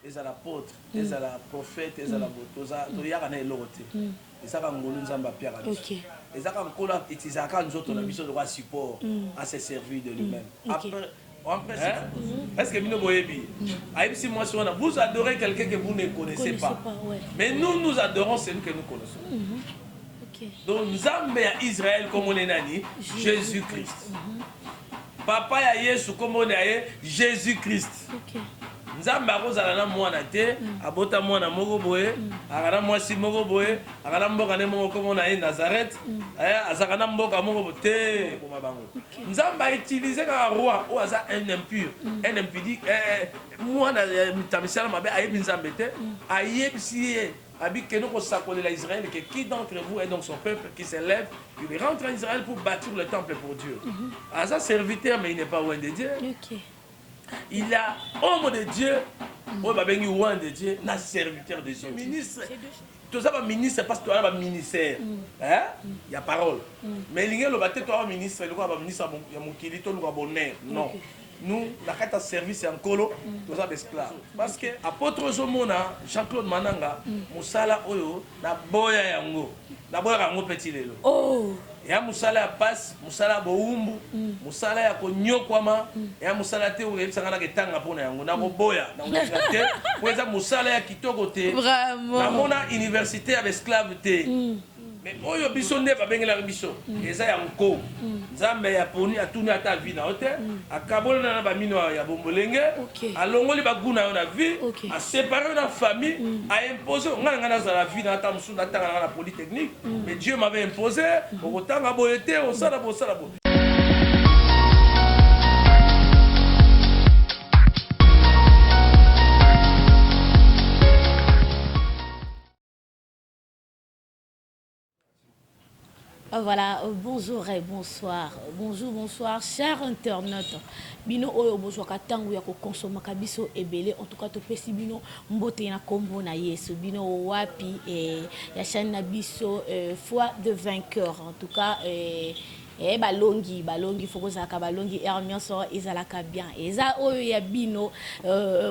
ils ont l'apôtre, ils ont la prophète, ils ont la botosa, il y a un élote. Et ça va ngolu nzamba Pierre Abis. Et ça quand on a utilisé quand nous autres on a besoin de droit support à se servir de lui-même. Après est-ce que Mino Boyebi, si moi vous adorez quelqu'un que vous ne connaissez pas. Mais nous adorons celui que nous connaissons. Donc Nzambe à Israël comme on est nani, Jésus-Christ. Papa ya Yesu comme on est Jésus-Christ. Nzambe akozala na mwana te, abota mwana moko boye, akana mwasi moko boye, akana mboka ne moko comme on est Nazareth, azakana mboka moko te koma bango. Nzambe a utilisé ka roi ou aza un impur, un impudique, mwana tamisala mabe ayebi Nzambe te, ayebisi que nous consacrons à Israël, que qui d'entre vous est donc son peuple qui s'élève, il rentre en Israël pour bâtir le temple pour Dieu. À sa serviteur, mais il n'est pas loin de Dieu. Il a homme de Dieu, loin de Dieu, n'a serviteur de Dieu. Ministre, tout ça va ministre parce que tu as un ministère. Il y a parole. Mais il y a un ministre, il y a un ministre, il y a un bonheur. Non. Nous, la carte service est en colo, tous les esclaves. Parce que apôtre Zomona, Jean-Claude Mananga, Moussala Oyo, na boya yango, na boya yango petit lelo. Oh. Ya Moussala ya passe, Moussala boumbu, Moussala ya konyokwama, ya Moussala te ou ebisanga ke tanga pona yango, na boya, na ngate, kweza Moussala ya kitoko te. Vraiment. Na mona université ya esclave te. Mais oyo biso nde babengela biso eza ya nko Nzambe ya poni atuni ata vie na hote akabola na ba mino ya bombolenge alongoli baguna yo na vie a séparer na famille a imposer ngana na za la vie na ata musuna tanga na polytechnique mais Dieu m'avait imposé okotanga boyete osala bo. Voilà, bonjour et bonsoir. Bonjour, chers internautes. Bino oyo bonjour katangu ya ko consommer kabiso ebele en tout cas to pesi bino mbote na kombo na Yesu bino wapi ya chaîne na biso foi de vainqueur en tout cas balongi foko zaka balongi hermion ezalaka bien eza oyo ya bino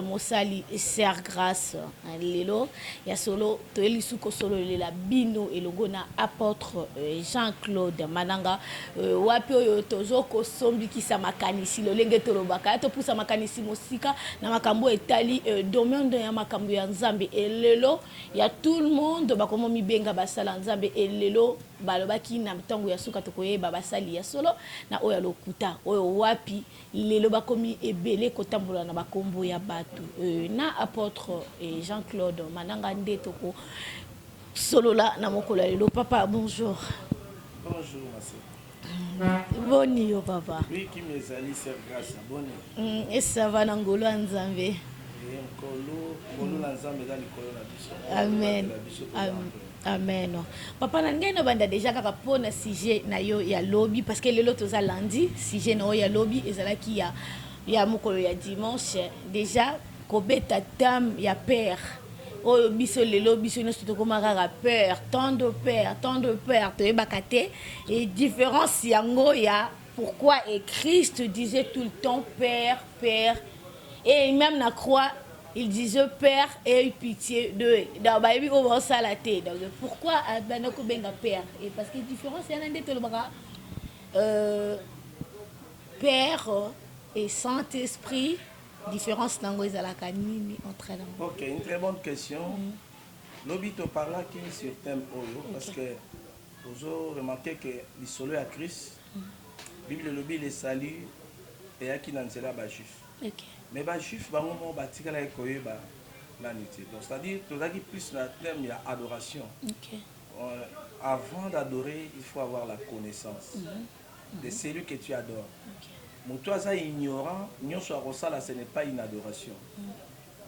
mosali ser grâce lelo ya solo to elisuko solo lela bino elongo na apôtre Jean-Claude Mananga wapi oyo tozoko sombi kisa makanisi lolenge tolobaka to pusa makanisi mosika na makambo etali domaine ya makambo ya Nzambe elelo ya tout le monde bakomo mibenga basala Nzambe elelo balobaki na ntango ya suka tokoyeba basali ya solo na oyo lokuta oyo wapi lelo bakomi ebele kotambola na bakombo ya batu na apôtre Jean-Claude Mananga nde toko solo la na mokolo lelo papa bonjour. Bonjour Massé. Boni yo papa. Oui qui me sali ser grâce boni. Et ça va na ngolo Nzambe. Ngolo na Nzambe dans likolo na biso. Amen. Amen. Papa na banda déjà kaka pona sujet na yo ya lobby parce que lelo toza lundi sujet na yo ya lobby ezalaki ya mokolo ya dimanche déjà kobeta tam ya père oyo biso lelo biso nyonso tokomaka kaka père tant de père toyebaka te et différence yango ya pourquoi et Christ disait tout le temps père et même na croix il disait père et pitié de baby au salaté donc pourquoi banako benga père et parce que différence y en a ndete lobaka père et Saint-Esprit différence nango ezalaka nini entre eux. OK, une très bonne question. Lobito parla qui sur thème oyo parce que vous avez remarqué que le solo à Christ Bible lobby les salut et à qui n'ensela ba juif. OK. Mais les juifs, ils ont dit donc c'est-à-dire que plus le thème il y a adoration. Okay. Avant d'adorer, il faut avoir la connaissance de celui que tu adores. Mais toi, ça ignorant, ce n'est pas une adoration.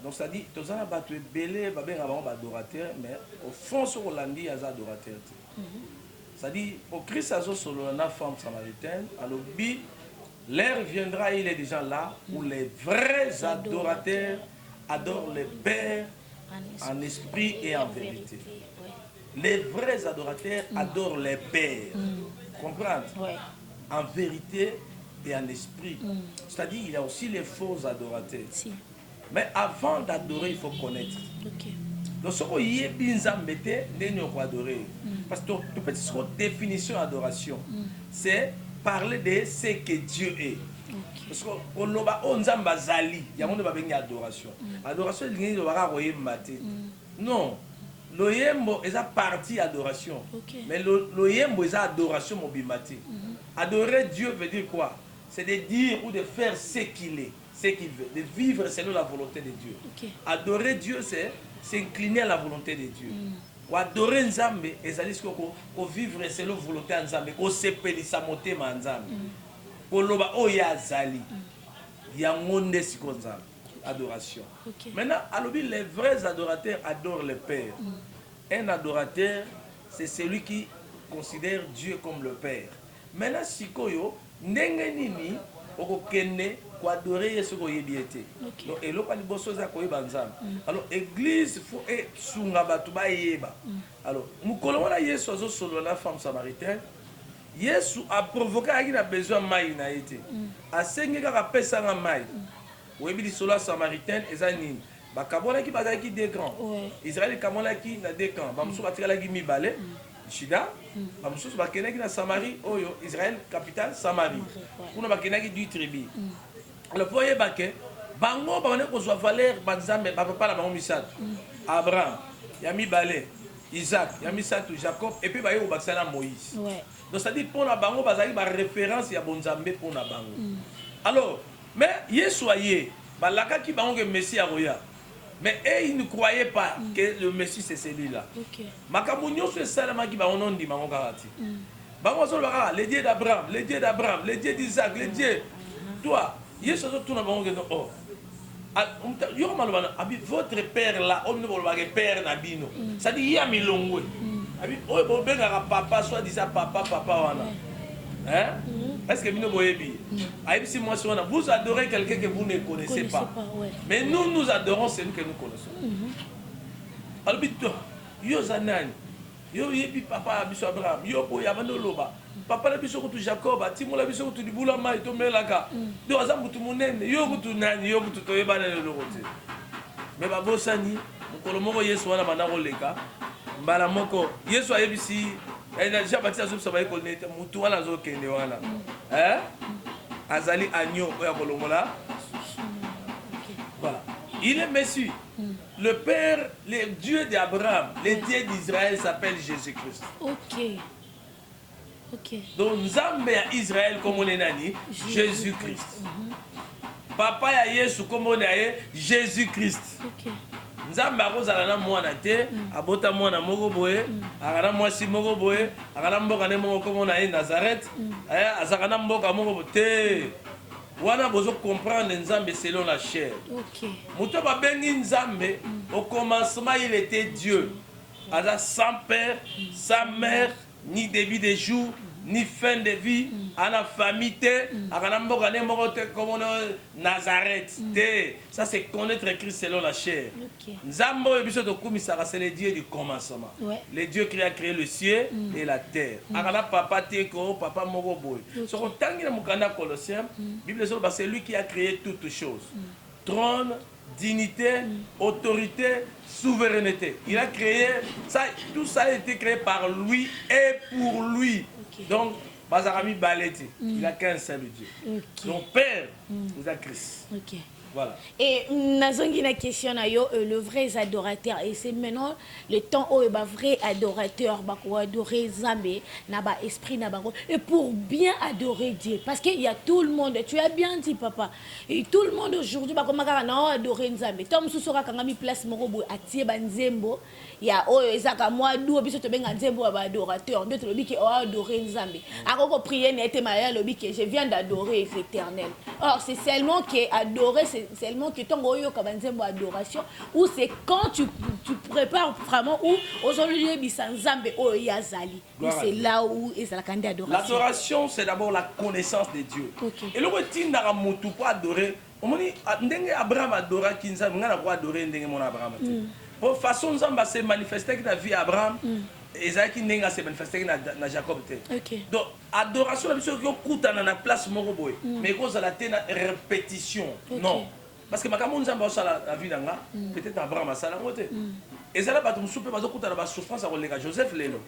Donc c'est-à-dire que tu as belé, adorateur, mais au fond, sur l'Hollandie, il y a des adorateurs. C'est-à-dire au Christ, il y a une femme samaritaine, alors l'heure viendra, il est déjà là, où les vrais adorateurs adorent le Père en esprit et en vérité. Les vrais adorateurs adorent le Père. Comprendre? En vérité et en esprit. C'est-à-dire qu'il y a aussi les faux adorateurs. Mais avant d'adorer, il faut connaître. Donc, ce qu'on y est bien embêté, n'est-ce pas adorer. Parce que tu peux dire définition d'adoration. C'est parler de ce que Dieu est. Parce qu'on l'a on zamba zali, il y a pas bien adoration. Adoration, il y a non. L'oyembo est partie adoration. Mais l'oyembo est adoration mobimati. Adorer Dieu veut dire quoi? C'est de dire ou de faire ce qu'il est, ce qu'il veut, de vivre selon la volonté de Dieu. Adorer Dieu, c'est s'incliner à la volonté de Dieu. Ou adorer Nzambe, c'est vivre selon la volonté de Nzambe, qu'on s'épélisse motema Nzambe. Qu'on loba oya zali. Il y a un monde Nzambe. Adoration. Maintenant, les vrais adorateurs adorent le Père. Un adorateur, c'est celui qui considère Dieu comme le Père. Maintenant, si koyo ndenge nini okokende ko adorer Yesu ko yebiete. Donc eloko ali boso za ko yebanzam. Alors église faut et sunga batu ba yeba. Alors mukolo wana Yesu azo solo la femme samaritaine. Yesu a provoqué a na besoin mai na été. A sengi ka pesa nga mai. Webi di solo samaritaine ezanini. Bakabona ki bazaki ki deux camps. Israël kamona ki na deux camps. Bamso batikala ki mibale. Shida, bamususu bakenaki na Samarie, oyo Israël capitale Samarie. Kuna bakenaki du tribu. Alors voyez baké, bango ba ko zo valeur banzambe ba papa la bango misatu. Abraham, yami balé, Isaac, yami misatu Jacob et puis ba yo bakisana Moïse. Donc ça dit pour la bango bazali ba référence ya bonzambe pour na bango. Alors, mais yesoyé, ba laka ki bango ke Messie aroya. Mais ils ne croyaient pas que le Messie c'est celui-là. Makamunyo c'est Salama qui va en dit Mango Karati. Le Dieu d'Abraham, le Dieu d'Abraham, le Dieu d'Isaac, le Dieu. Toi, Yesu tout na bango que oh. Votre père là, on ne veut pas père Nabino. Ça dit ya milongwe. Abi oh bo benga papa soit disant papa wana. Hein? Est-ce que vous adorez quelqu'un que vous ne connaissez pas. Mais nous adorons celui que nous connaissons. Alors, yo zanani, yo yebi papa biso Abraham, yo po yabando loba. Papa la biso kutu Jacob, timo la biso kutu dibula mai to melaka. Do azambu tu munene, yo kutu nani, yo kutu toyeba na lokote. Mais babo sani, mukolo moko Yesu wana manako leka. Mbala moko Yesu ayebisi déjà bâti à ce école n'était mutual à zo kende wana hein azali agneau ya kolongola voilà il est Messie le père le Dieu d'Abraham le Dieu d'Israël s'appelle Jésus-Christ. Donc Nzambe ya Israël comme on est nani Jésus-Christ. Papa ya Yesu comme on est Jésus-Christ. Nzambe akozala na mwana te abota mwana moko boye akana mwasi moko boye akana mboka ne moko comme on a Nazareth azakana mboka moko te wana bozo comprendre Nzambe selon la chair. Muto ba bengi Nzambe au commencement il était Dieu aza sans père sans mère ni début de jour ni fin de vie à la famille à comme Nazareth ça c'est connaître Christ selon la chair. Nzambo c'est le Dieu du commencement. Le Dieu qui a créé le ciel et la terre. Akana papa teko papa moko boy. So tangi na mukanda Colossiens Bible c'est lui qui a créé toutes choses. Trône, dignité, autorité, souveraineté. Il a créé ça, tout ça a été créé par lui et pour lui. Donc, Bazarami Baleti, il a qu'un seul Dieu. Son père, c'est Christ. Voilà. Et nazongi na question na yo le vrai adorateur et c'est maintenant le temps où le vrai adorateur ba ko adorer Nzambe na ba esprit na bango et pour bien adorer Dieu parce qu'il y a tout le monde tu as bien dit papa et tout le monde aujourd'hui ba komaka na adorer Nzambe tom susora kanga mi place moko bo atie ba nzembo ya oyo ezaka moi do biso to benga nzembo ba adorateur ndoto lobi ki o adorer Nzambe akoko prier na ete maya lobi ki je viens d'adorer l'Éternel. Or c'est seulement que adorer c'est seulement que ton goyo kabanzembo adoration ou c'est quand tu prépares vraiment ou aujourd'hui bisanzambe o yazali c'est là où est la candidat adoration. L'adoration c'est d'abord la connaissance de Dieu. Et le routine na mutu pour adorer on dit ndenge Abraham adora kinza ngana ko adorer ndenge mon Abraham. Pour façon nzamba se manifester que la vie Abraham ezaki ndenge se manifester na Jacob te. Donc adoration la biso ko kutana na place moko boy mais ko za la te na répétition. Non. parce que makambo nzambe osala la vie nanga peut-être Abraham asala ngote ezala bato musu pe bazokuta na ba souffrance ya koleka Joseph lelo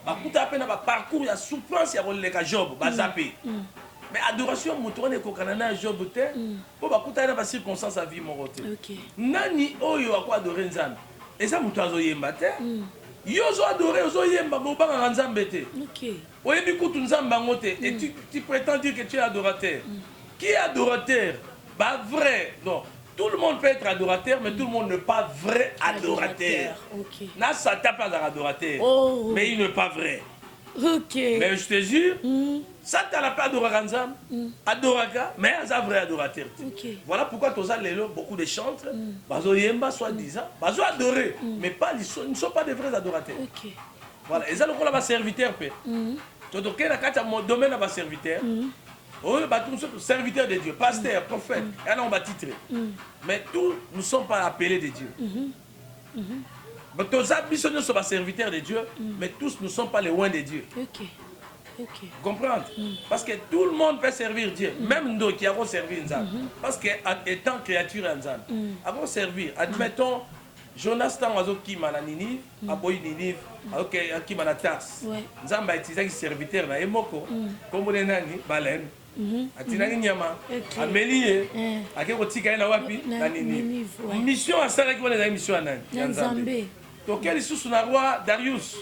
bakuta pe na ba parcours ya souffrance ya koleka Job bazape mais adoration moto wana ekokana na Job te po bakuta na ba circonstances à vie moko te nani oyo ako adorer nzambe eza moto azoyemba te yo ozo adorer ozoyemba bobanga nzambe te oyebi kutu nzambe yango te et tu prétends dire que tu es adorateur qui est adorateur bah vrai non tout le monde peut être adorateur mais tout le monde n'est pas vrai adorateur na Satan pas adorateur mais il n'est pas vrai mais je te jure Satan n'a pas adoré nzambe adoraka mais un vrai adorateur voilà pourquoi tous les beaucoup de chantres bazo yemba soi-disant bazo adorer mais pas ils ne sont pas des vrais adorateurs voilà et ça le ba serviteur pe to ke na kata mon domaine ba serviteur serviteur de Dieu, pasteur, prophète, et on va titrer. Mais tous ne sont pas appelés de Dieu. Mais tous les sont pas serviteurs de Dieu, mais tous ne sont pas les loin de Dieu. Comprendre? Parce que tout le monde peut servir Dieu, même nous qui avons servi Nzambe. Parce qu'étant créature Nzambe, avons servi. Admettons, Jonas Tangazo qui m'a Ninive, Aboy Ninive, qui m'a Tars. Nzambe a utilisé serviteur na Emoko, comme on est nani, baleine. Atinaki nyama amelie akekotika na wapi na nini mission asala ki wana mission nani ya Nzambe to quel sous na roi Darius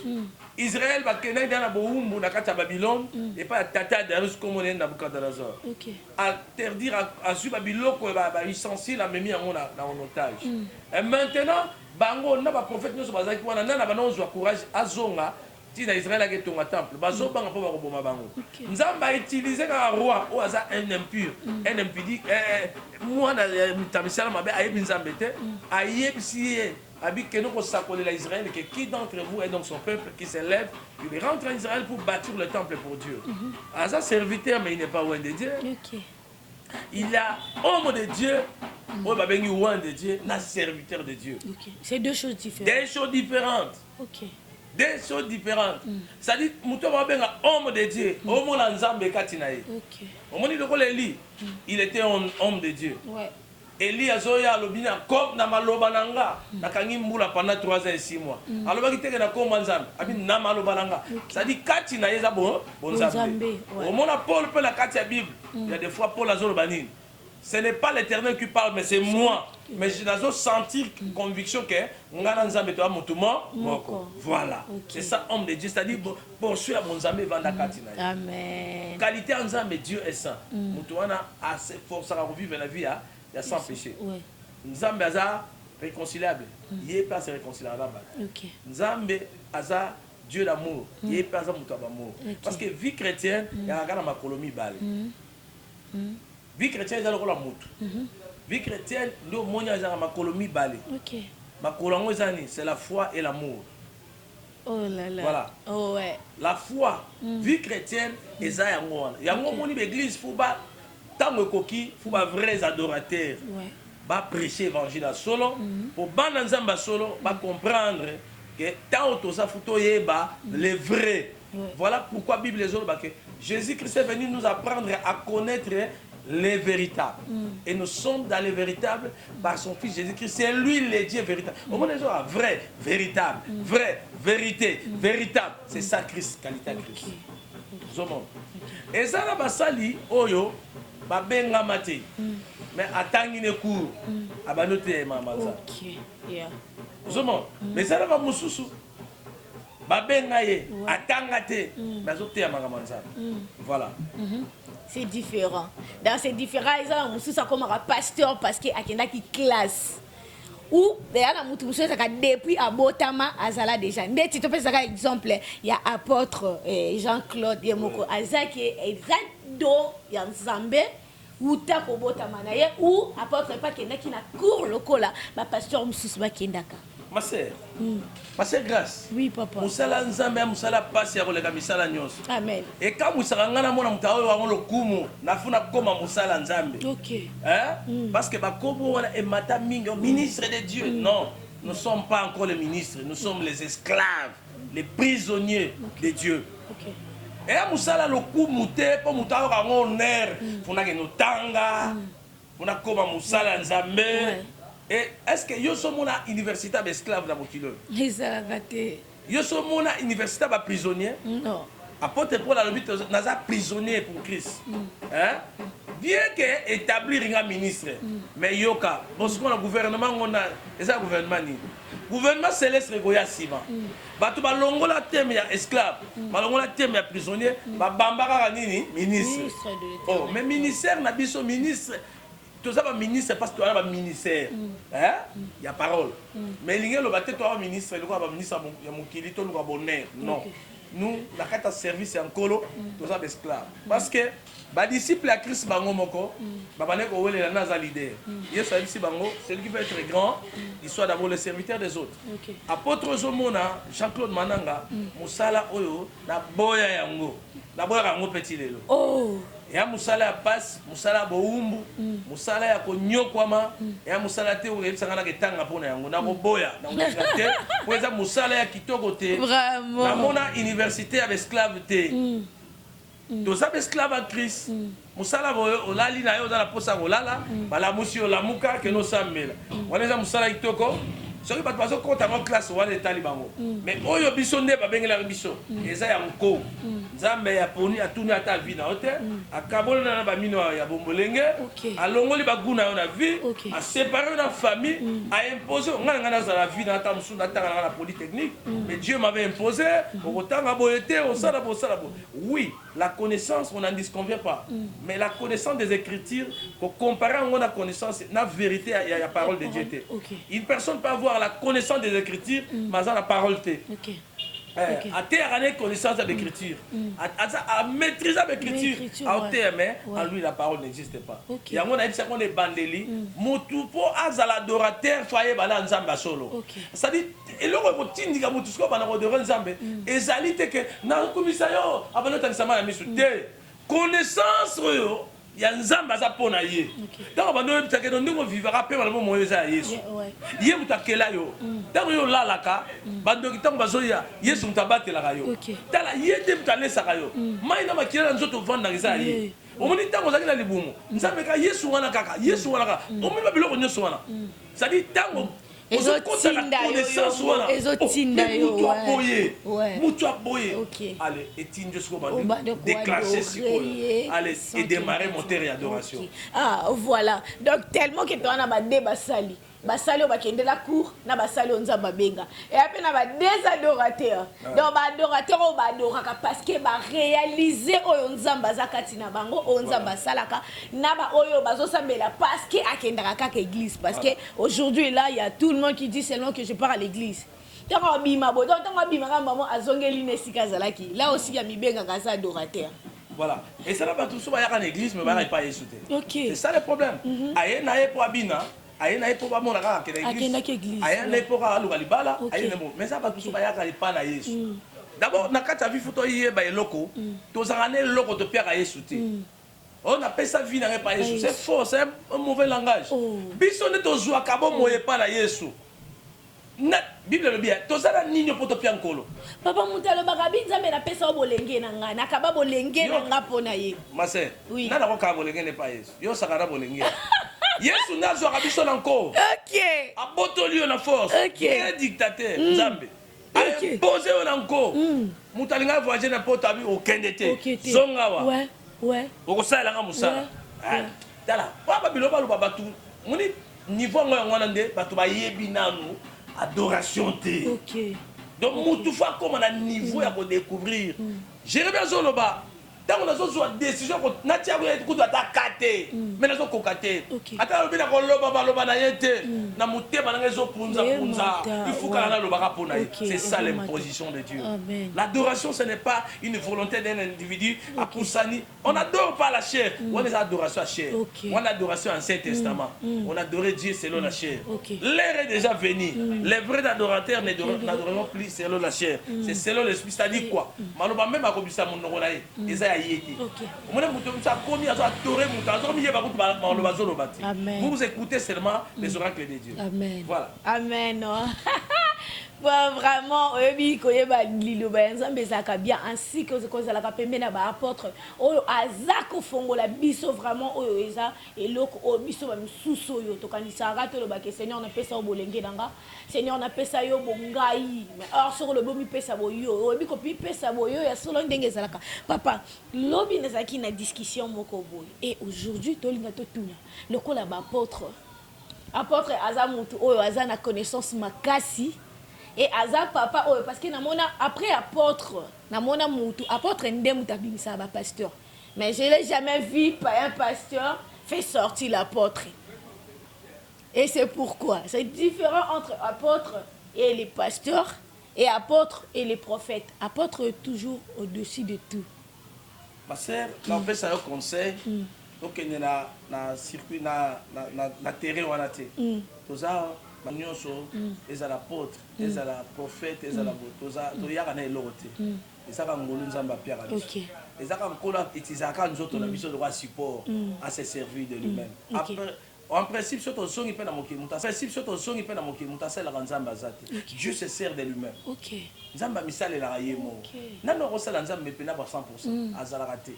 Israël bakena dans la boumbu na kata Babylone et pas tata Darius comme on est na Nabucodonosor interdire à su Babylone ko ba licencier la memi en otage et maintenant bango na ba prophète nous bazaki wana na ba nozwa courage azonga tina Israël a gagné un temple bazo banga po ba koboma bango nzamba a utilisé un roi ou aza un impur un impudique moi na tamisala mabe ayebi nzambe te ayebisi abi que nous sacoler la Israël que qui d'entre vous est donc son peuple qui s'élève il rentre en Israël pour bâtir le temple pour Dieu aza serviteur mais il n'est pas loin de Dieu il a homme de Dieu ou babengi loin de Dieu na serviteur de Dieu c'est deux choses différentes des choses différentes. C'est-à-dire, homme de Dieu, homme de Nzambe katinaye. Il était un homme de Dieu. Eli azoya lobina comme na maloba nanga nakangi mbula pendant 3 ans et 6 mois. Alors ba kiteke na komba Nzambe, abi na maloba nanga. C'est-à-dire katinaye za bon Nzambe. Au mona Paul peut la katia Bible. Il y a des fois Paul azolo banine. Ce n'est pas l'Éternel qui parle, mais c'est moi. Mais je dois sentir conviction que ngana Nzambe to amutumo moko. Voilà. C'est ça homme de Dieu, c'est-à-dire poursuivre mon Nzambe vanda katina. Amen. Qualité Nzambe Dieu est saint. Mutuana a assez force à revivre la vie il y a sans péché. Nzambe aza réconciliable. Il est pas réconciliable. Nzambe aza Dieu d'amour. Il est pas mutu d'amour. Parce que vie chrétienne, il y a un ma colonie bale. Vie chrétienne, vie chrétienne, nous ma colonie balé. Ma colonie, c'est la foi et l'amour. Oh là là. Voilà. Oh ouais. La foi, vie chrétienne, et ça, il y a l'église, il faut pas tant que coquille, il faut pas vrais adorateurs. Va prêcher l'évangile à solo, pour bananzamba solo, va comprendre que tant que ça, faut les vrais. Voilà pourquoi la Bible les autres, Jésus-Christ est venu nous apprendre à connaître les véritables. Et nous sommes dans les véritables par son fils Jésus-Christ. C'est lui le Dieu véritable. Au moins les gens vrai, véritable, vrai, vérité, véritable. C'est ça Christ, qualité Christ. Et ça là basali oyo ba benga mate. Mais atangi ne cour abanote mama ça. OK. Yeah. Mais ça là ba mususu ba benga ye atangate bazote ya makamanza. Voilà. C'est différent. Dans ces différents, ils ont ça comme un pasteur parce qu'il y a qui classe. Ou d'ailleurs, depuis Abotama, Azala déjà. Mais tu te fais un exemple, il y a apôtre Jean-Claude Yemoko, Azaki et Zado Yanzambe, ou Tapo Botama, ou apôtre pas qui n'a cours local, ma pasteur Moussouba Kendaka. Ma sœur, grâce. Oui, papa. Moussala Nzambe, Moussala passe à la Misala Nyos. Amen. Et quand Moussala Ngana Mona Mutao, on le Kumu, Nafuna Koma Moussala Nzambe. Ok. Hein? Parce que Bakobo et Mata Mingo, ministre de Dieu. Non, nous ne sommes pas encore les ministres, nous sommes les esclaves, les prisonniers de Dieu. Ok. Et à Moussala le Kumu, pour Mutao, on air, Funake Notanga. pour na koma musala nzambe. Et est-ce que yo so mona université esclave na mokilo? Ezala gâté. Yo so mona université ba prisonnier? Non. Apôtre Paul a le naza prisonnier pour Christ. Hein? Bien que établir un ministre, mais yoka, parce qu'on a gouvernement, on a un gouvernement ni. Gouvernement céleste regoya sima. Batu ba longola thème ya esclave, ba longola thème ya prisonnier, ba bambara nini ministre. Oh, mais ministère na biso ministre. Tout ça va ministre parce que tu as un ministère. Hein? Il y a parole. Mais il y a le bâtiment tu as un ministre, il y a un ministre il y a mon kilito, il y a bonheur. Non. Nous, la carte de service est en colo, tous les esclaves. Parce que les disciples à Christ bango moko, leader. Celui qui veut être grand, il soit d'abord le serviteur des autres. Apôtre Zomona, Jean-Claude Mananga, Moussala Oyo, na boya yango, na boya yango petit lelo. Oh. Ya musala ya passe, musala boumbu, musala ya konyokwama, ya musala te ou sangana ketanga pona yango na boya, na ngate, poeza musala ya kitoko te. Vraiment. Na mona université avec esclave te. Tous les esclaves en Christ. Musala olali na yo dans la posa olala, bala musi olamuka que no samela. Wana za musala kitoko. Soki bato bazo kota en classe wana etali bango. Mais oyo biso nde babengela biso. Eza ya nko. Nzambe ya poni atuni ata vie na hotel, akabona na ba mino ya bombolenge, alongoli baguna yo na vie, a séparer na famille, a imposer ngana za la vie na ata musu na tanga na polytechnique, mais Dieu m'avait imposé, okotanga boyete, osala bo. Oui, la connaissance on n'en disconvient pas, mais la connaissance des écritures, pour comparer à la connaissance, la vérité il y a la parole de Dieu. Une personne peut avoir la connaissance des écritures, mais ça la parole à terre, à connaissance de l'écriture, à maîtriser l'écriture, à terre, mais en lui la parole n'existe pas. Il y a un dit qu'on est bandeli, motupo à l'adorateur, foyer bala nzamba solo. Ça dit, et le routine dit que motusko bala adorer nzambe, et zalité que na commissaire, avant notre sama la mise connaissance il y a nzamba za pona ye. Donc bando bitake ndongo vivra pe bala mo yeza Yesu. Ye mutakela yo. Donc yo lalaka bando kitango bazoya Yesu mutabatela yo. Tala ye te mutalesa yo. Mai na makila nzoto vanda ngeza ye. Omoni tango zakila libumu. Nzambe ka Yesu wana kaka. Yesu wana kaka. Omoni babilo nyoso wana. Ça dit tango allez, éteindre jusqu'au déclencher allez, et démarrer mon terre et adoration. Ah, voilà. Donc, tellement que tu as un débat sali. Basali bakende la cour na basali onzamba benga et après na ba des adorateurs donc ba adorateurs ba adoraka parce que ba réaliser oyo nzamba zakati na bango onzamba salaka na ba oyo bazo sambela parce que akendaka kaka église parce que aujourd'hui là il y a tout le monde qui dit seulement que je pars à l'église. Tango bima bo tango bima ka maman azongeli nesika zalaki là aussi ya mibenga ka sa adorateur. Voilà. Et ça là ba tout so ba ya kan église mais ba pas yesu te. OK. C'est ça le problème. Aye na ye po abina ayena epoka mona kaka kena église ayena epoka aluka libala ayena mo mais ça va tout bayaka lipa na Yesu d'abord na kati ya vie foto yeba eloko tozanga na eloko to piaka Yesu te on appelle ça vie na pas Yesu c'est faux c'est un mauvais langage biso ne tozwa kabo moye pa na Yesu na Bible le bien tozala nini poto pia nkolo papa mutalo bakabi nzambe na pesa obolenge na nga na kaba bolenge na nga pona ye mase na na ko ka bolenge ne pa Yesu yo sakara bolenge Yesu nazwa biso na nko. OK. Abotoli yo na force. OK. Un dictateur nzambe. OK. Posé yo na nko. Mutalinga voyager na poto abi okende te. Zonga wa. Ouais. Okosala nga musala. Tala. Papa biloba lo babatu. Moni niveau ngo ngwana nde batu ba yebi nanu adoration te. OK. Donc mutu fa comme na niveau ya ko découvrir. Jérémie Zoloba tant on a besoin de décision na tia ko ekutu atakate mais nazo kokate ata lobi na ko loba na yete na mutema na ngezo punza il faut kana loba ka pona c'est ça l'imposition de Dieu. L'adoration ce n'est pas une volonté d'un individu à poussani on n'adore pas la chair on est adoration à chair on a adoration en Saint Testament on adorait Dieu selon la chair l'ère est déjà venue les vrais adorateurs n'adoreront plus selon la chair c'est selon l'esprit c'est-à-dire quoi maloba même akobisa monoko na ye vous écoutez seulement les oracles de Dieu. Amen. Voilà. Amen. Vraiment, oui, koyeba liloba nzambe zaka bien ainsi que kozala ka pembe na ba apôtre oyo azako fongola biso vraiment oyo eza eloko oyo biso ba misusu oyo tokanisaka to loba ke Seigneur na pesa o bolenge nanga Seigneur na pesa yo bongai mais or sur le bomi pesa boyo obi ko pi pesa boyo ya solo ndenge zalaka papa lobi nazaki na discussion moko boy et aujourd'hui tolinga to tuna lokola ba apôtre aza mutu oyo aza na connaissance makasi et aza papa oyo parce que namona après apôtre namona mutu apôtre ndemu tabimisa ba pasteur mais je l'ai jamais vu un pasteur fait sortir l'apôtre et c'est pourquoi c'est différent entre apôtre et les pasteurs et apôtre et les prophètes apôtre est toujours au-dessus de tout ma sœur là on fait ça au conseil donc il y a na circuit na terrain wana te toza nyonso ezala apôtre ezala prophète ezala botoza toyaka na eloko te ezaka ngolu nzambe apiaka biso ezaka nkolo etizaka nzoto na biso lokwa support à se servir de lui-même après en principe surtout songi pe na mokili muta principe surtout songi pe na mokili muta sala nzambe azate Dieu se sert de lui-même nzambe misale la ye mo nano osala nzambe pe na ba 100% azala te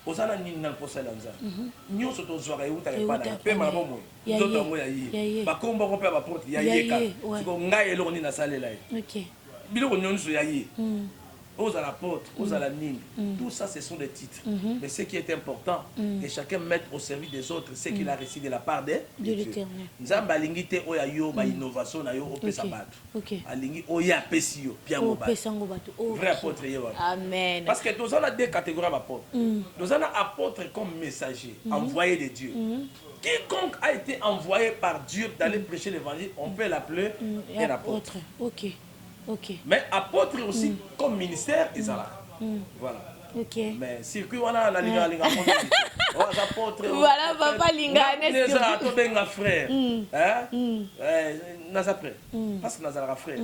osala nini na posala nzambe nyonso to zwaka euta ke pana pe ma bomo nzoto ngo ya yi ba komba ko pe ba porte ya ye ka siko ngai eloko ni na salela ye biloko nyonso ya yi aux apôtres, aux alanines, tout ça ce sont des titres. Mais ce qui est important, que chacun mette au service des autres ce qu'il a reçu de la part de Dieu. Nzamba lingite oya yo ba innovation na yo opesa bato. Alingi oya pesi yo bien mo bato. Vrai apôtre yo. Amen. Parce que nous avons deux catégories d'apôtres. Nous avons apôtres comme messager, envoyé de Dieu. Quiconque a été envoyé par Dieu d'aller prêcher l'évangile, on peut l'appeler un apôtre. Mais apôtre aussi comme ministère Isala. Voilà. Mais circuit on a la linga apôtres. Voilà papa linga n'est-ce que to benga frère. Hein? Naza frère. Parce que Naza frère.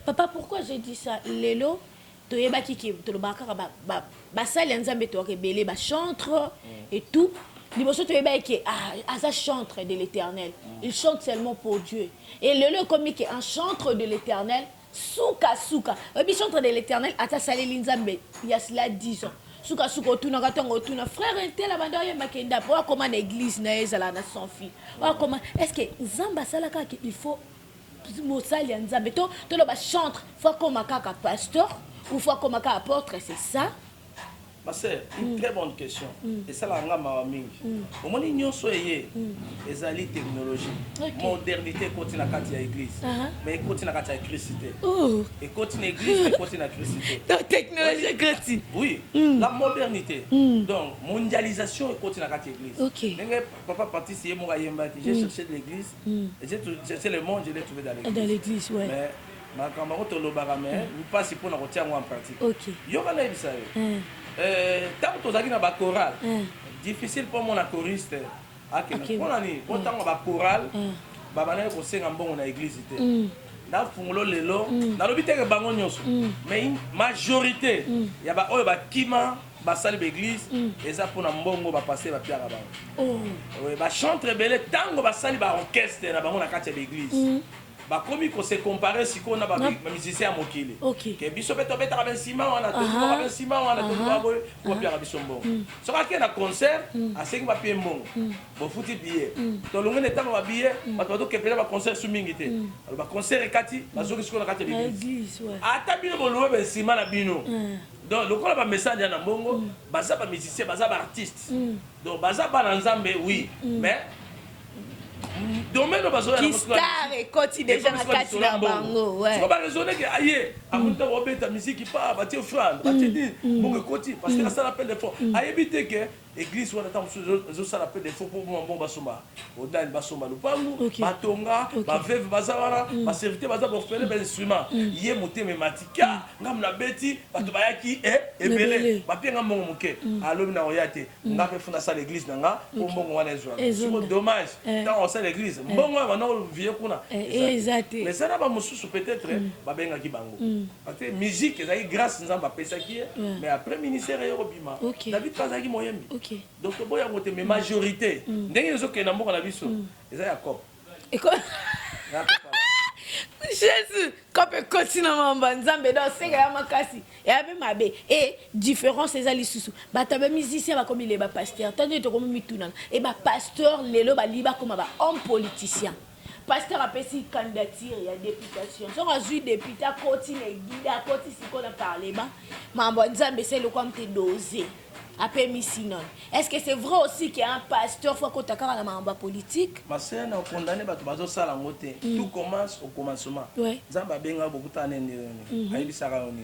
Papa pourquoi j'ai dit ça lelo toyeba kiki to lo bakaka ba sali nzambe to rebelle ba chantre et tout. Liboso toyeba ke aza chantre de l'Éternel. Il chante seulement pour Dieu. Et lelo comme qui est un chantre de l'Éternel. Souka souka obi chantre de l'Éternel ata saleli nzambe ya cela 10 ans souka souka otuna katongo otuna frère intela banda ye makenda pour comment l'église na ezala na son fils comment est-ce que nzamba salaka il faut mosali ya nzambe to lo ba chantre faut comme kaka pasteur ou faut comme kaka apôtre c'est ça. C'est une très bonne question. Et ça, la ngama mingi. Au moins, nous sommes les technologies. Modernité continue à la église. Mais continue à la électricité. Et continue l'église, et continue l'électricité. Donc, technologie continue. Oui, la modernité. Donc, mondialisation, et continue à l'église. Ok. Papa parti, c'est moi qui j'ai cherché l'église. J'ai cherché le monde, je l'ai trouvé dans l'église. Dans l'église, oui. Mais, ma camarade, nous passe pour nous retirer en pratique. Ok. Il y a ça. Tant que tu as un choral, difficile pour moi la choriste. Pour l'année, pour tant que choral, babane ko senga mbongo na église te. Na fungulo lelo, na lobite ke bango nyonso. Mais une majorité, ya ba oyo ba kima ba sali l'église, eza pour na mbongo ba passer ba piara bango. Oui, ba chantre belé tango ba sali ba orchestre na bango na kati ya l'église. Bah comme qu'on se comparer si qu'on a musicien à mokili que biso beto beta ben sima on a toujours ben sima on a toujours boy pour pierre biso bon so ka na concert a sengi ba pie mbongo bo futi billet to longo ne tama ba billet ba to ke pela ba concert su mingi te ba concert ekati ba zoki siko na kati l'église ata bino bo lobe ben sima na bino donc le ko ba message na mbongo baza ba musicien baza ba artiste donc baza ba na nzambe oui mais domaine qui star et côté déjà na kati na bango ouais on va raisonner que aïe amuta obeta musique pas ba ti offrande ba ti dit bon côté parce que ça l'appelle des fois aïe bité que église wana tam zo ça l'appelle des fois pour bon basomba odan basomba lupangu batonga ba veuve bazawara ba serviteur baza ba faire des instruments yé moteme matika ngam na beti bato bayaki ebele ba penga mbongo moke alobi na oyate ngape funda ça l'église nanga pour mbongo wana ezwa c'est dommage tant on sait l'église mbongo wana vieux kuna exact mais ça na ba mususu peut-être ba benga ki bango parce que musique ezaki grâce nzamba pesa ki mais après ministère yo bima David Kazaki moyembi donc boya ngote mais majorité ndenge ezo ke na mboka na biso eza Jacob Jésus, quand on continue à m'embanzambe dans ce cas makasi et avec ma bé et différence ces ali sous. Ba tabe musicien ba comme il est ba pasteur. Tant que comme mituna et ba pasteur lelo ba liba comme ba homme politicien. Pasteur a pesi candidature et députation. Si on a vu député à côté les guides à côté si qu'on a parlé ba m'embanzambe c'est le comme te dosé. Après Missinon. Est-ce que c'est vrai aussi qu'il y a un pasteur faut qu'on t'accorde la mamba politique? Ma sœur n'a condamné bato sala ngote. Tout commence au commencement. Ouais. Zamba benga beaucoup tané ni. Ayi bisara oni.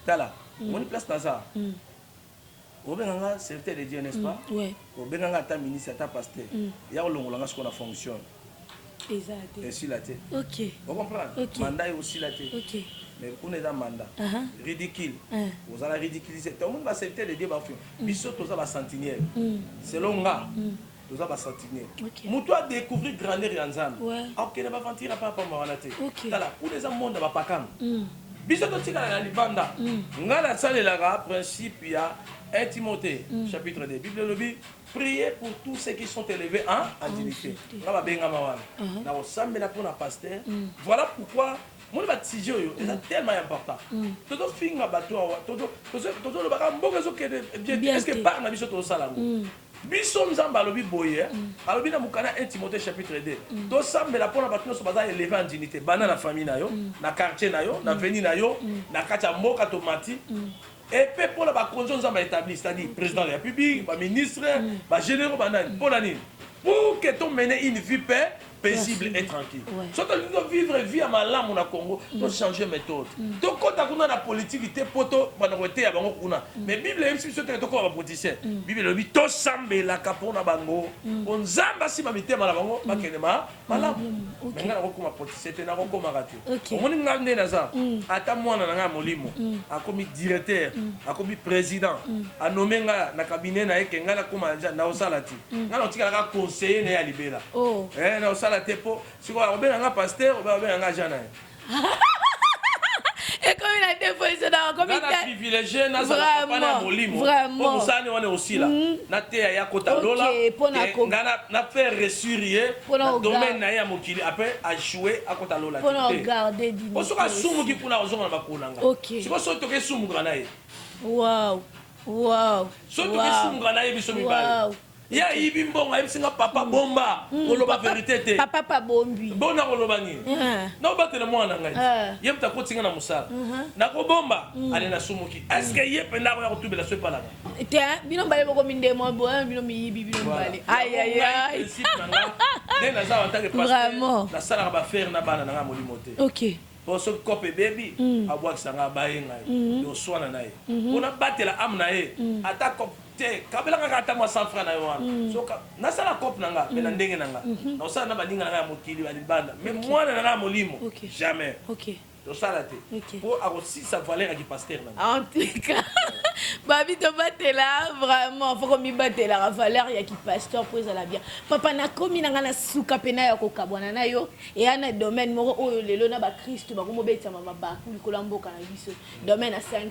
Tala. On place dans ça. Au benga serviteur de Dieu n'est-ce pas? Ouais. Au benga ta ministre ta pasteur. Ya olongolanga ce qu'on a fonctionne. Exact. Et sur la tête. OK. Vous comprenez? Okay. Mandat est aussi la tête. OK. Mais on est dans le mandat. Ridicule. Vous allez ridiculiser. Tout le monde va accepter les débats. Bissot, tout ça va sentinelle. Selon moi, tout ça va sentinelle. Moutou a découvert grandeur et ensemble. Ok, ne va mentir pas pour moi. Ok. Là, pour les hommes, monde va pas quand. Bissot, tout ça dans le banda. Ngala salle la principe il y a 1 Timothée chapitre 2. Bible le dit. Priez pour tous ceux qui sont élevés en dignité. Là, benga mawana. Na osambe la pour la pasteur. Voilà pourquoi mon baptême est tellement important. Todo finga bato todo le baka mboka zo que est-ce que par na biso to sala ngo. Biso nzamba lobi boye. Alobi na mukana 1 Timothée chapitre 2. To sambe la pour la bato so baza élevé en dignité. Bana na famille na yo, na quartier na yo, na veni na yo, na kacha mboka tomati. Et puis pour la conjonction nzamba établi, c'est-à-dire président de la République, ministre, généraux banane, pour l'année. Pour que tu menes une vie paisible et tranquille. Soit tu dois vivre une vie à Malam au Congo, tu dois changer de méthode. Tu as la politique, tu as poto, mais Bible est si tu as un politicien. Bible dit to sambe la capona bango. On zamba si mamite malabango, makenema, malam. Mais nga ko ma politicien, tu na ko maraté. On ni ngande na za. Ata mwana na molimo, a comme directeur, a comme président, a nommé nga na cabinet na eke nga na komanja na osalati. Nga no tika ka conseiller na ya libela. Na osala tepo siko obenga pasteur obenga jana. Et comme il a déposé dans comme il a privilégié na za pas na molimo. Pour ça on est aussi là. Na te ya kota lola. Na faire ressurer na domaine na ya mokili après a jouer à kota lola. Pour garder du. Pour ça sumu ki pour na ozonga ba konanga. Siko so to ke sumu grana ye. Wow. Wow. So to ke sumu grana ye biso mibale. Ya ibi mbonga ebisinga papa bomba koloba vérité te papa pa bombi bona koloba ni na obatela mwana ngai ye mta kotinga na musala na ko bomba ale na sumuki est-ce que ye penda ko ya kutubela so pala te bino mbale boko mindemo bo bino miyibi bino mbale aïe aïe aïe ne na za wantake pasteur na sala ba faire na bana na molimo te OK pour ce copé baby abwakisa nga bayenga yo swana naye ona batela amna ye ata cop te kabela nga ata moi 100 francs na yo wana so na sala cop nanga pe na ndenge nanga na sala na baninga na mokili ba libanda mais mwana na molimo jamais OK to sala te pour aussi sa valeur du pasteur en tout cas babi to batela vraiment faut comme batela la valeur ya ki pasteur pour ça la bien papa na komi na ngana suka pena ya ko kabwana na yo et ana domaine moko oyo lelo na ba Christ ba ko mobeta mama ba kulikola mboka na biso domaine à $500.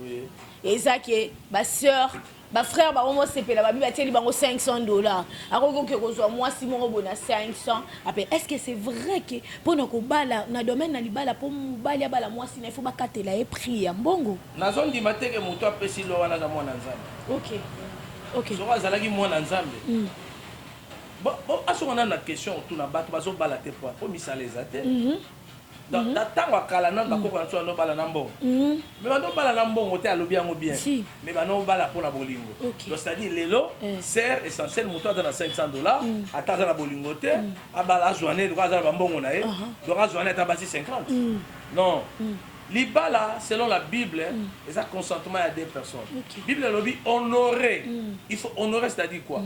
Oui et ça que ba sœur ba frère ba homo sepela ba bi bateli bango $500 akoko ke kozwa moi si moko bona 500 après est-ce que c'est vrai que pona ko bala na domaine na libala po mobali bala moi si na faut ba katela e prix ya mbongo na zone di mateke moto apesi lo wana za mwana nzambe OK so azalaki mwana nzambe bon asonga na question tout na bato bazo bala te po misaleza te dans tango akala na bakoko na so no bala na mbongo mais bano bala na mbongo te alobi yango bien mais bano bala pona bolingo donc c'est-à-dire lelo sert essentiel moto dans $500 ataza na bolingo te abala journée donc azala ba mbongo na ye donc journée ta basi 50 non libala selon la Bible et ça consentement à deux personnes Bible lobi honorer il faut honorer c'est-à-dire quoi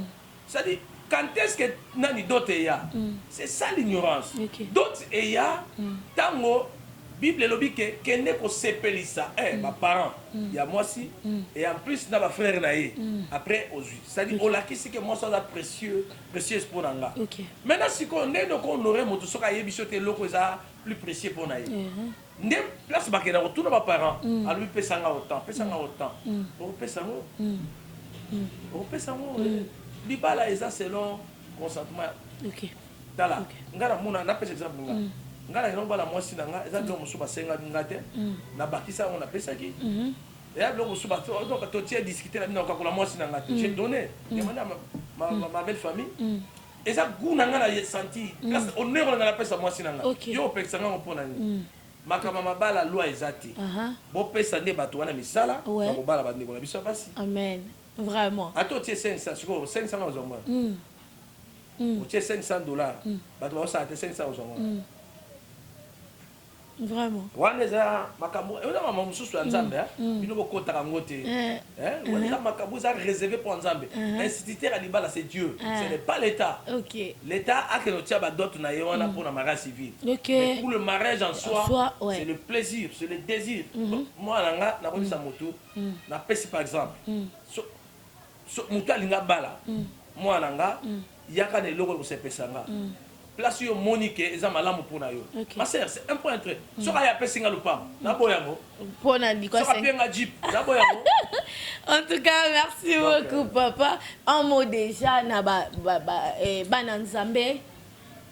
c'est-à-dire quand est-ce que nani d'autres ya c'est ça l'ignorance d'autres ya tango Bible lobi que kende ko sepelisa ma parents ya moi si et en plus na ba frère na ye après aux c'est-à-dire on lakisi que moi ça précieux pour nanga maintenant si qu'on est donc honorer moto soka yebiso te loko za plus précieux pour na ye ne place ba kena retourner ba parents a lui pesanga autant pour pesango libala eza selon consentement OK tala ngara mona na pesa exemple nga ngala ino bala mwasi na nga eza bilo musu basenga ngate na bakisa on appelle qui et là bilo musu bato donc to tie discuter na bino ka kula mwasi na ngate j'ai donné demandé à ma belle famille et ça goût na nga na senti parce honneur na la pesa mwasi na nga yo pesa nga mpona ni makama mabala loi ezati bo pesa nde bato wana misala ba bala bandeko na biso basi amen vraiment ato tie 500 siko 500 na ozomba ou tie $500 bato ba sa te 500 ozomba vraiment wana za makambo eza mama mususu ya nzambe bino bokota kango te wana za makambo za réservé pour nzambe instituteur alibala c'est Dieu ce n'est pas l'état l'état a que notia ba dot na yona pour na mariage civil mais pour le mariage en soi c'est le plaisir c'est le désir moi nanga na konisa moto na pesi par exemple so moto alinga bala moi nanga yaka na eloko ko sepesanga place yo monique eza malamu pona yo ma sœur c'est un point très soka ya pesinga lupam na boyango pona ndiko soka penga jeep na boyango en tout cas merci beaucoup papa un mot déjà na ba nzambe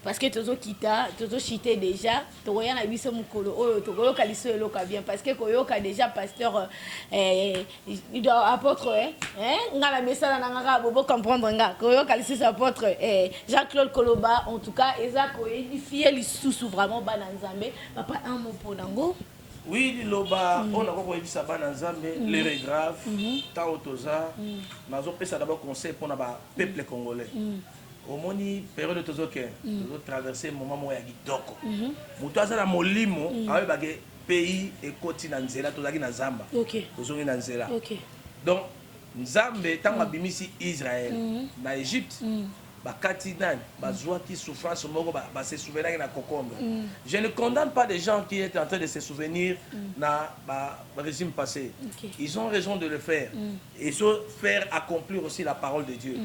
parce que tozo kita tozo chité déjà tokoya na biso mukolo oyo tokoyoka liso eloka bien parce que koyoka déjà pasteur il doit apôtre ngala mesala na ngaka bobo comprendre nga koyoka liso apôtre Jean-Claude Koloba en tout cas eza ko édifier lisusu vraiment bana nzambe papa un mot pour nango oui liloba on a ko ebisa bana nzambe les grave ta otoza nazo pesa d'abord conseil pour na ba peuple congolais au moni période de tozoke tozo traverser moment mo ya kitoko muto azala molimo awe bage pays ekoti na nzela tozaki na zamba tozongi na nzela donc nzambe tanga bimisi Israël na Égypte bakati nani bazwaki souffrance moko ba se souvenir na kokombe je ne condamne pas des gens qui étaient en train de se souvenir na régime passé ils ont raison de le faire et faire accomplir aussi la parole de Dieu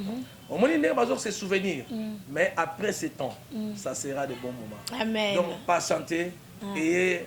au moins ils ne se souvenir mais après ce temps ça sera de bons moments amen donc patientez et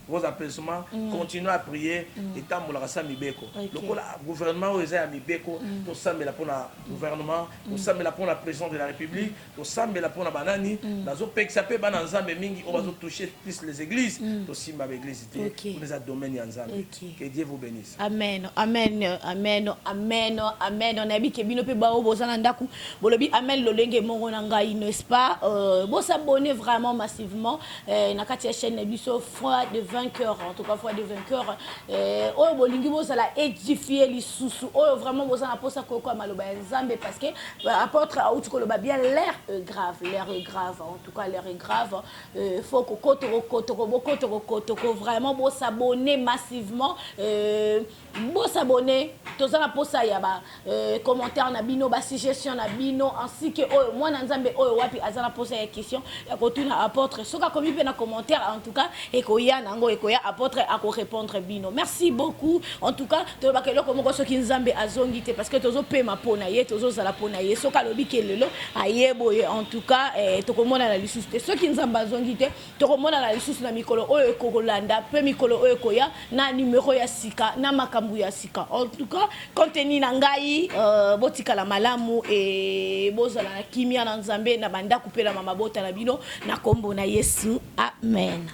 vos applaudissements continuez à prier et tambola sa mibeko lokola gouvernement oza ya mibeko to sambela pona gouvernement to sambela pona président de la République to sambela pona banani nazo pekisa pe bana nzambe mingi o bazo toucher plus les églises to simba ba église te pour les domaines ya nzambe que Dieu vous bénisse amen amen amen amen amen on a bi ke bino pe ba o bozana ndaku bolobi amen lolenge mongo na ngai n'est-ce pas bo s'abonner vraiment massivement na kati ya chaîne biso foi de vainqueur en tout cas foi de vainqueur oyo bolingi bozala édifier lisusu oyo vraiment bozala posa koko maloba ya nzambe parce que apôtre auti koloba bien l'air est grave en tout cas l'air est grave faut que koto vraiment bo s'abonner massivement bo s'abonner tozala posa ya ba commentaire na bino ba suggestion na bino ainsi que oyo mwana nzambe oyo wapi azala posa ya question ya kotuna apôtre soka komi pe na commentaire en tout cas et koya nango ekoya apôtre ako répondre bino merci beaucoup en tout cas to bakelo ko moko soki nzambe azongi te parce que tozo pema pona ye tozo zala pona ye soka lobi kelelo ayebo ye en tout cas to komona na lisusu te soki nzambe azongi te to komona na lisusu na mikolo oyo ekokolanda pe mikolo oyo koya na numéro ya sika na makambu ya sika en tout cas contenu na ngai botika la malamu et bozala na kimia na nzambe na banda kupela mama bota na bino na kombo na Yesu amen.